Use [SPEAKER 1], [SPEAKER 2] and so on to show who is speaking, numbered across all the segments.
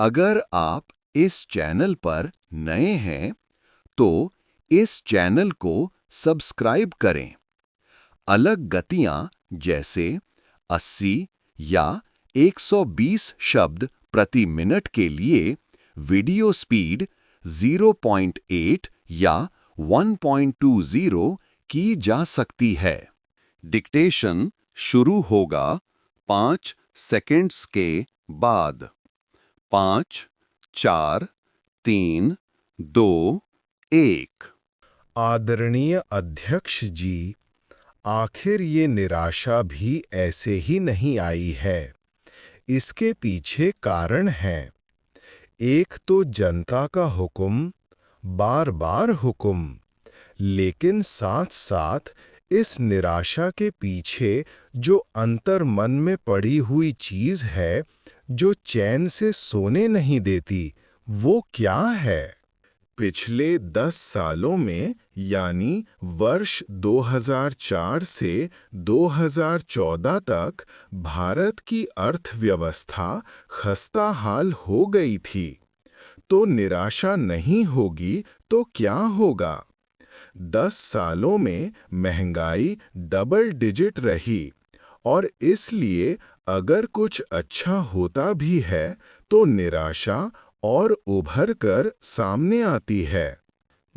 [SPEAKER 1] अगर आप इस चैनल पर नए हैं, तो इस चैनल को सब्सक्राइब करें। अलग गतियां जैसे 80 या 120 शब्द प्रति मिनट के लिए वीडियो स्पीड 0.8 या 1.20 की जा सकती है। डिक्टेशन शुरू होगा 5 सेकंड्स के बाद। 5, 4, 3, 2, 1।
[SPEAKER 2] आदरणीय अध्यक्ष जी, आखिर ये निराशा भी ऐसे ही नहीं आई है। इसके पीछे कारण हैं। एक तो जनता का हुक्म, बार बार हुक्म, लेकिन साथ साथ इस निराशा के पीछे जो अंतर मन में पड़ी हुई चीज है, जो चैन से सोने नहीं देती, वो क्या है? पिछले 10 सालों में यानी वर्ष 2004 से 2014 तक भारत की अर्थव्यवस्था खस्ताहाल हो गई थी। तो निराशा नहीं होगी तो क्या होगा? 10 सालों में महंगाई डबल डिजिट रही और इसलिए अगर कुछ अच्छा होता भी है तो निराशा और उभर कर सामने आती है।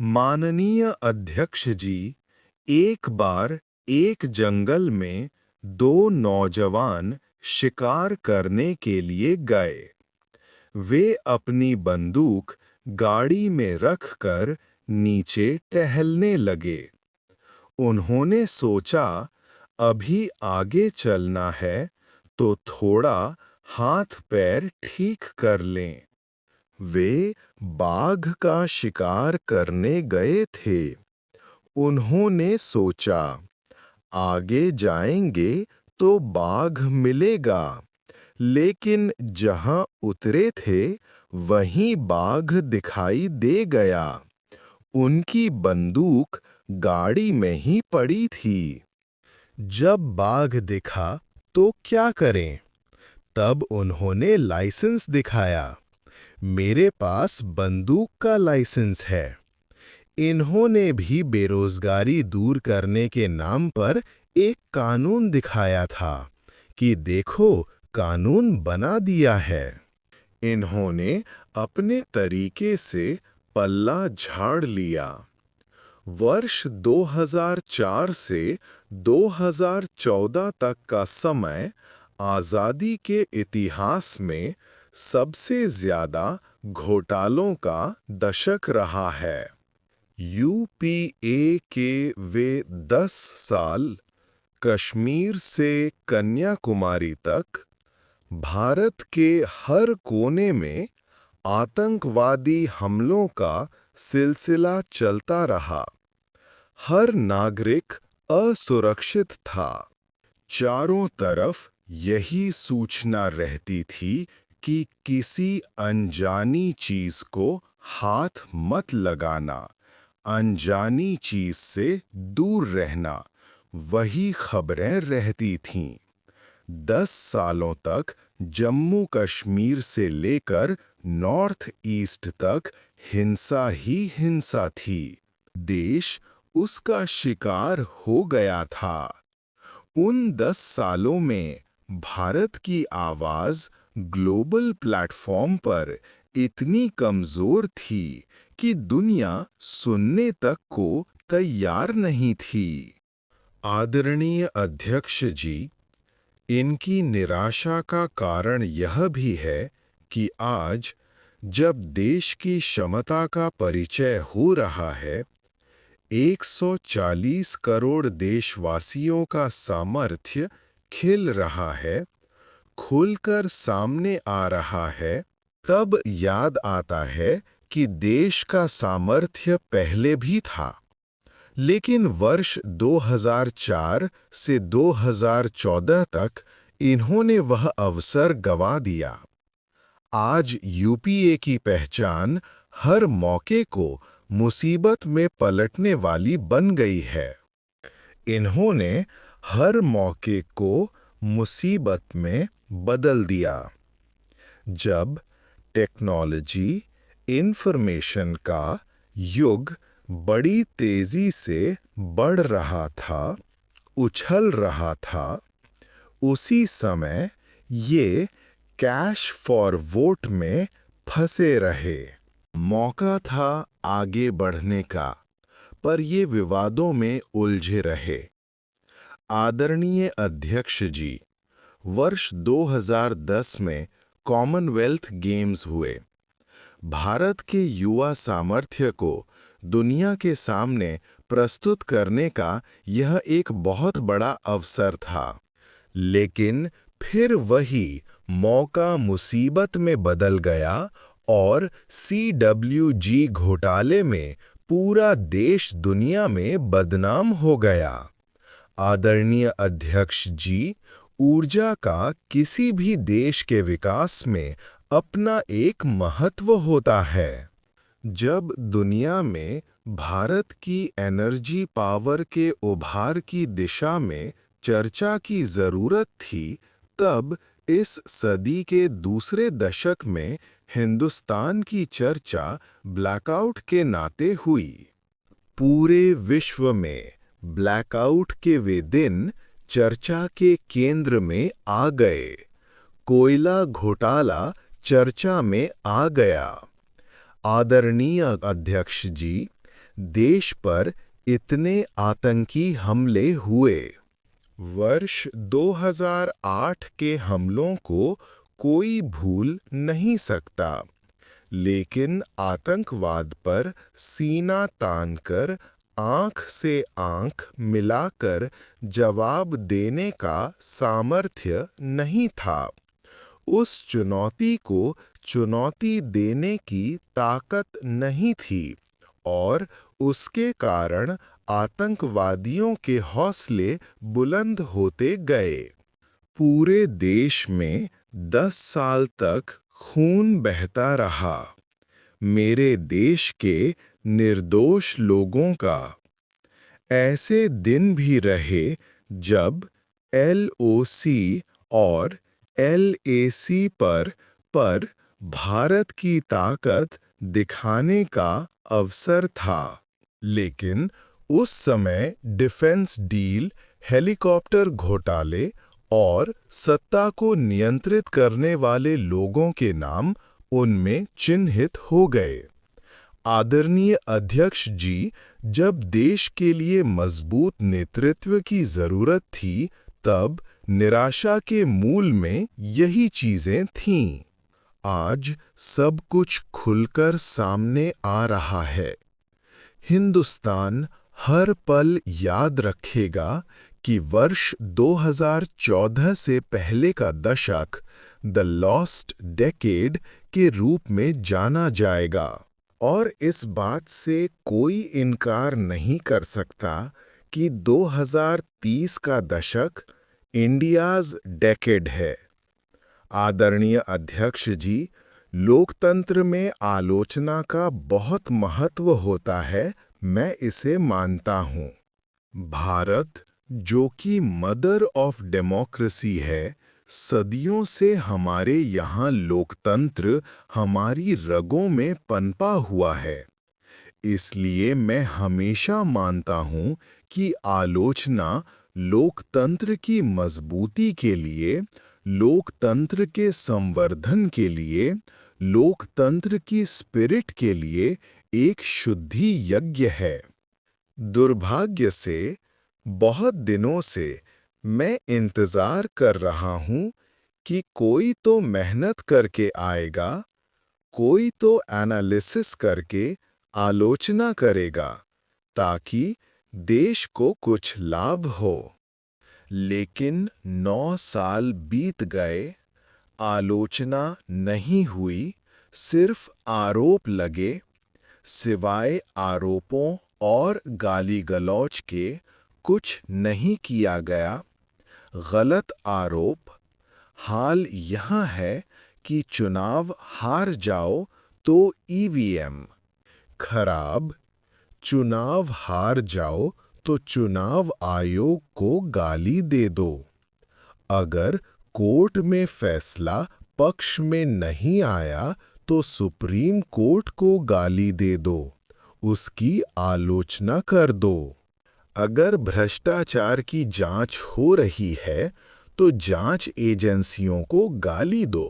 [SPEAKER 2] माननीय अध्यक्ष जी, एक बार एक जंगल में 2 नौजवान शिकार करने के लिए गए। वे अपनी बंदूक गाड़ी में रखकर नीचे टहलने लगे। उन्होंने सोचा, अभी आगे चलना है तो थोड़ा हाथ पैर ठीक कर लें। वे बाघ का शिकार करने गए थे। उन्होंने सोचा, आगे जाएंगे तो बाघ मिलेगा, लेकिन जहां उतरे थे वहीं बाघ दिखाई दे गया। उनकी बंदूक गाड़ी में ही पड़ी थी। जब बाघ दिखा तो क्या करें? तब उन्होंने लाइसेंस दिखाया। मेरे पास बंदूक का लाइसेंस है। इन्होंने भी बेरोजगारी दूर करने के नाम पर एक कानून दिखाया था कि देखो, कानून बना दिया है। इन्होंने अपने तरीके से पल्ला झाड़ लिया। वर्ष 2004 से 2014 तक का समय आज़ादी के इतिहास में सबसे ज़्यादा घोटालों का दशक रहा है। यूपीए के वे 10 साल, कश्मीर से कन्याकुमारी तक, भारत के हर कोने में आतंकवादी हमलों का सिलसिला चलता रहा। हर नागरिक असुरक्षित था। चारों तरफ यही सूचना रहती थी कि किसी अनजानी चीज को हाथ मत लगाना, अनजानी चीज से दूर रहना, वही खबरें रहती थीं। 10 सालों तक जम्मू कश्मीर से लेकर नॉर्थ ईस्ट तक हिंसा ही हिंसा थी। देश उसका शिकार हो गया था। उन 10 सालों में भारत की आवाज ग्लोबल प्लेटफॉर्म पर इतनी कमजोर थी कि दुनिया सुनने तक को तैयार नहीं थी। आदरणीय अध्यक्ष जी, इनकी निराशा का कारण यह भी है कि आज जब देश की क्षमता का परिचय हो रहा है, 140 करोड़ देशवासियों का सामर्थ्य खिल रहा है, खुलकर सामने आ रहा है, तब याद आता है कि देश का सामर्थ्य पहले भी था। लेकिन वर्ष 2004 से 2014 तक इन्होंने वह अवसर गंवा दिया। आज यूपीए की पहचान हर मौके को मुसीबत में पलटने वाली बन गई है। इन्होंने हर मौके को मुसीबत में बदल दिया। जब टेक्नोलॉजी, इंफॉर्मेशन का युग बड़ी तेजी से बढ़ रहा था, उछल रहा था। उसी समय ये कैश फॉर वोट में फंसे रहे। मौका था आगे बढ़ने का, पर ये विवादों में उलझे रहे। आदरणीय अध्यक्ष जी, वर्ष 2010 में कॉमनवेल्थ गेम्स हुए। भारत के युवा सामर्थ्य को दुनिया के सामने प्रस्तुत करने का यह एक बहुत बड़ा अवसर था। लेकिन फिर वही मौका मुसीबत में बदल गया और CWG घोटाले में पूरा देश दुनिया में बदनाम हो गया। आदरणीय अध्यक्ष जी, ऊर्जा का किसी भी देश के विकास में अपना एक महत्व होता है। जब दुनिया में भारत की एनर्जी पावर के उभार की दिशा में चर्चा की जरूरत थी, तब इस सदी के दूसरे दशक में हिंदुस्तान की चर्चा ब्लैकआउट के नाते हुई। पूरे विश्व में ब्लैकआउट के वे दिन चर्चा के केंद्र में आ गए। कोयला घोटाला चर्चा में आ गया। आदरणीय अध्यक्ष जी, देश पर इतने आतंकी हमले हुए। वर्ष 2008 के हमलों को कोई भूल नहीं सकता, लेकिन आतंकवाद पर सीना तानकर, आंख से आंख मिलाकर जवाब देने का सामर्थ्य नहीं था। उस चुनौती को चुनौती देने की ताकत नहीं थी और उसके कारण आतंकवादियों के हौसले बुलंद होते गए। पूरे देश में 10 साल तक खून बहता रहा, मेरे देश के निर्दोष लोगों का। ऐसे दिन भी रहे जब LOC और LAC पर भारत की ताकत दिखाने का अवसर था। लेकिन उस समय डिफेंस डील, हेलीकॉप्टर घोटाले और सत्ता को नियंत्रित करने वाले लोगों के नाम उनमें चिन्हित हो गए। आदरणीय अध्यक्ष जी, जब देश के लिए मजबूत नेतृत्व की जरूरत थी, तब निराशा के मूल में यही चीजें थीं। आज सब कुछ खुलकर सामने आ रहा है। हिंदुस्तान हर पल याद रखेगा कि वर्ष 2014 से पहले का दशक द लॉस्ट डेकेड के रूप में जाना जाएगा। और इस बात से कोई इनकार नहीं कर सकता कि 2030 का दशक इंडियाज़ डेकेड है। आदरणीय अध्यक्ष जी, लोकतंत्र में आलोचना का बहुत महत्व होता है, मैं इसे मानता हूँ। भारत, जो कि मदर ऑफ डेमोक्रेसी है, सदियों से हमारे यहाँ लोकतंत्र हमारी रगों में पनपा हुआ है। इसलिए मैं हमेशा मानता हूँ कि आलोचना लोकतंत्र की मजबूती के लिए, लोकतंत्र के संवर्धन के लिए, लोकतंत्र की स्पिरिट के लिए एक शुद्धि यज्ञ है। दुर्भाग्य से बहुत दिनों से मैं इंतजार कर रहा हूँ कि कोई तो मेहनत करके आएगा, कोई तो एनालिसिस करके आलोचना करेगा, ताकि देश को कुछ लाभ हो। लेकिन 9 साल बीत गए, आलोचना नहीं हुई, सिर्फ आरोप लगे। सिवाय आरोपों और गाली-गलौज के कुछ नहीं किया गया। गलत आरोप। हाल यहाँ है कि चुनाव हार जाओ तो EVM खराब, चुनाव हार जाओ तो चुनाव आयोग को गाली दे दो। अगर कोर्ट में फैसला पक्ष में नहीं आया तो सुप्रीम कोर्ट को गाली दे दो, उसकी आलोचना कर दो। अगर भ्रष्टाचार की जांच हो रही है तो जांच एजेंसियों को गाली दो।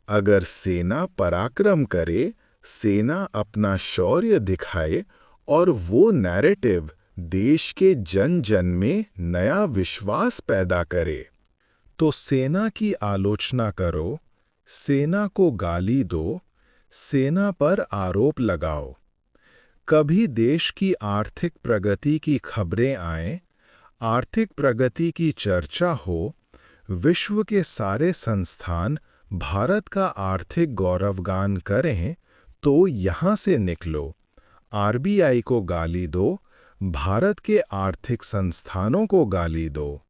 [SPEAKER 2] अगर सेना पराक्रम करे, सेना अपना शौर्य दिखाए और वो नैरेटिव देश के जन जन में नया विश्वास पैदा करे, तो सेना की आलोचना करो, सेना को गाली दो, सेना पर आरोप लगाओ। कभी देश की आर्थिक प्रगति की खबरें आएं, आर्थिक प्रगति की चर्चा हो, विश्व के सारे संस्थान भारत का आर्थिक गौरवगान करें, तो यहाँ से निकलो, आरबीआई को गाली दो, भारत के आर्थिक संस्थानों को गाली दो।